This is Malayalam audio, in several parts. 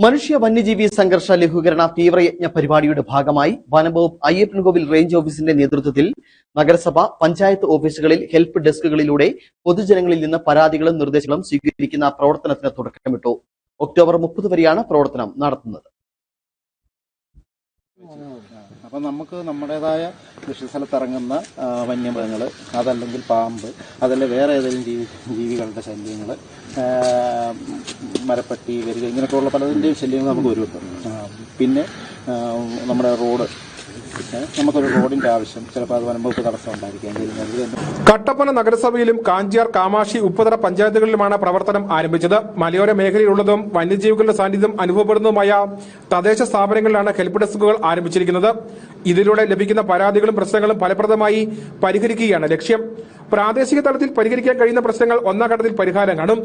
മനുഷ്യ വന്യജീവി സംഘർഷ ലഘൂകരണ തീവ്രയജ്ഞ പരിപാടിയുടെ ഭാഗമായി വനംവകുപ്പ് അയ്യപ്പൻകോവിൽ റേഞ്ച് ഓഫീസിന്റെ നേതൃത്വത്തിൽ നഗരസഭ പഞ്ചായത്ത് ഓഫീസുകളിൽ ഹെൽപ്പ് ഡെസ്കുകളിലൂടെ പൊതുജനങ്ങളിൽ നിന്ന് പരാതികളും നിർദ്ദേശങ്ങളും സ്വീകരിക്കുന്ന പ്രവർത്തനത്തിന് തുടക്കമിട്ടു. ഒക്ടോബർ 30 വരെയാണ് പ്രവർത്തനം നടത്തുന്നത്. അപ്പം നമുക്ക് നമ്മുടേതായ കൃഷിസ്ഥലത്തിറങ്ങുന്ന വന്യമൃഗങ്ങൾ, അതല്ലെങ്കിൽ പാമ്പ്, അതല്ല വേറെ ഏതെങ്കിലും ജീവികളുടെ ശല്യങ്ങൾ, മരപ്പട്ടി വരിക, ഇങ്ങനെയൊക്കെയുള്ള പലതിൻ്റെയും ശല്യങ്ങൾ നമുക്ക് ഒരുവട്ടം. പിന്നെ നമ്മുടെ റോഡ്, നമുക്കൊരു റോഡിന്റെ ആവശ്യം, ചിലപ്പോൾ അത് വനംവകുപ്പ് തടസ്സം ഉണ്ടായിരിക്കാം. കട്ടപ്പന നഗരസഭയിലും കാഞ്ചിയാർ, കാമാക്ഷി, ഉപ്പുതറ പഞ്ചായത്തുകളിലുമാണ് പ്രവർത്തനം ആരംഭിച്ചത്. മലയോര മേഖലയിലുള്ളതും വന്യജീവികളുടെ സാന്നിധ്യം അനുഭവപ്പെടുന്നതുമായ തദ്ദേശ സ്ഥാപനങ്ങളിലാണ് ഹെൽപ്പ് ഡെസ്കുകൾ ആരംഭിച്ചിരിക്കുന്നത്. ഇതിലൂടെ ലഭിക്കുന്ന പരാതികളും പ്രശ്നങ്ങളും ഫലപ്രദമായി പരിഹരിക്കുകയാണ് ലക്ഷ്യം. പ്രാദേശിക തലത്തിൽ പരിഹരിക്കാൻ കഴിയുന്ന പ്രശ്നങ്ങൾ ഒന്നാം ഘട്ടത്തിൽ പരിഹാരം കാണും.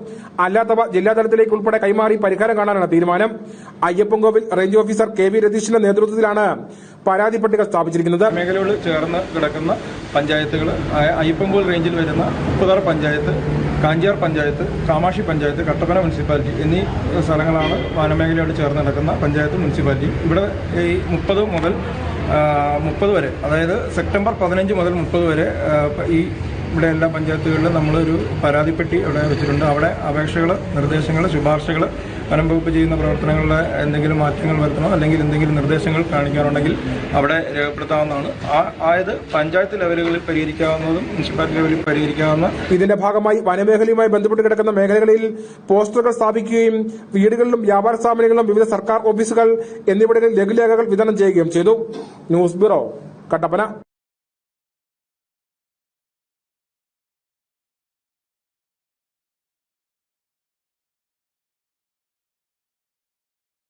അല്ലാത്തവ ജില്ലാതലത്തിലേക്ക് ഉൾപ്പെടെ കൈമാറി പരിഹാരം കാണാനാണ് തീരുമാനം. Ayyappankovil range officer K V രതീഷിന്റെ നേതൃത്വത്തിലാണ് പരാതി പട്ടിക സ്ഥാപിച്ചിരിക്കുന്നത്. മേഖലയോട് ചേർന്ന് കിടക്കുന്ന പഞ്ചായത്തുകൾ അയ്യപ്പൻകോവിൽ റേഞ്ചിൽ വരുന്ന ഉപ്പുതറ പഞ്ചായത്ത്, കാഞ്ചിയാർ പഞ്ചായത്ത്, കാമാക്ഷി പഞ്ചായത്ത്, കട്ടപ്പന മുനിസിപ്പാലിറ്റി എന്നീ സ്ഥലങ്ങളാണ് വനമേഖലയോട് ചേർന്ന് കിടക്കുന്ന പഞ്ചായത്ത് മുനിസിപ്പാലിറ്റി. ഇവിടെ ഈ 30 വരെ, അതായത് സെപ്റ്റംബർ 15 മുതൽ 30 വരെ ഇവിടെ എല്ലാ പഞ്ചായത്തുകളിലും നമ്മളൊരു പരാതിപ്പെട്ടി ഇവിടെ വെച്ചിട്ടുണ്ട്. അവിടെ അപേക്ഷകൾ, നിർദ്ദേശങ്ങൾ, ശുപാർശകൾ, വനം വകുപ്പ് ചെയ്യുന്ന പ്രവർത്തനങ്ങളിൽ എന്തെങ്കിലും മാറ്റങ്ങൾ വരുത്തണോ അല്ലെങ്കിൽ എന്തെങ്കിലും നിർദ്ദേശങ്ങൾ കാണിക്കാറുണ്ടെങ്കിൽ അവിടെ രേഖപ്പെടുത്താവുന്നതാണ്. ആയത് പഞ്ചായത്ത് ലെവലുകളിൽ പരിഹരിക്കാവുന്നതും മുനിസിപ്പാലിറ്റി ലെവലിൽ പരിഹരിക്കാവുന്ന. ഇതിന്റെ ഭാഗമായി വനമേഖലയുമായി ബന്ധപ്പെട്ട് കിടക്കുന്ന മേഖലകളിൽ പോസ്റ്ററുകൾ സ്ഥാപിക്കുകയും വീടുകളിലും വ്യാപാര സ്ഥാപനങ്ങളിലും വിവിധ സർക്കാർ ഓഫീസുകൾ എന്നിവിടങ്ങളിൽ ലഘുലേഖകൾ വിതരണം ചെയ്യുകയും ചെയ്തു. News bureau, Kattappana.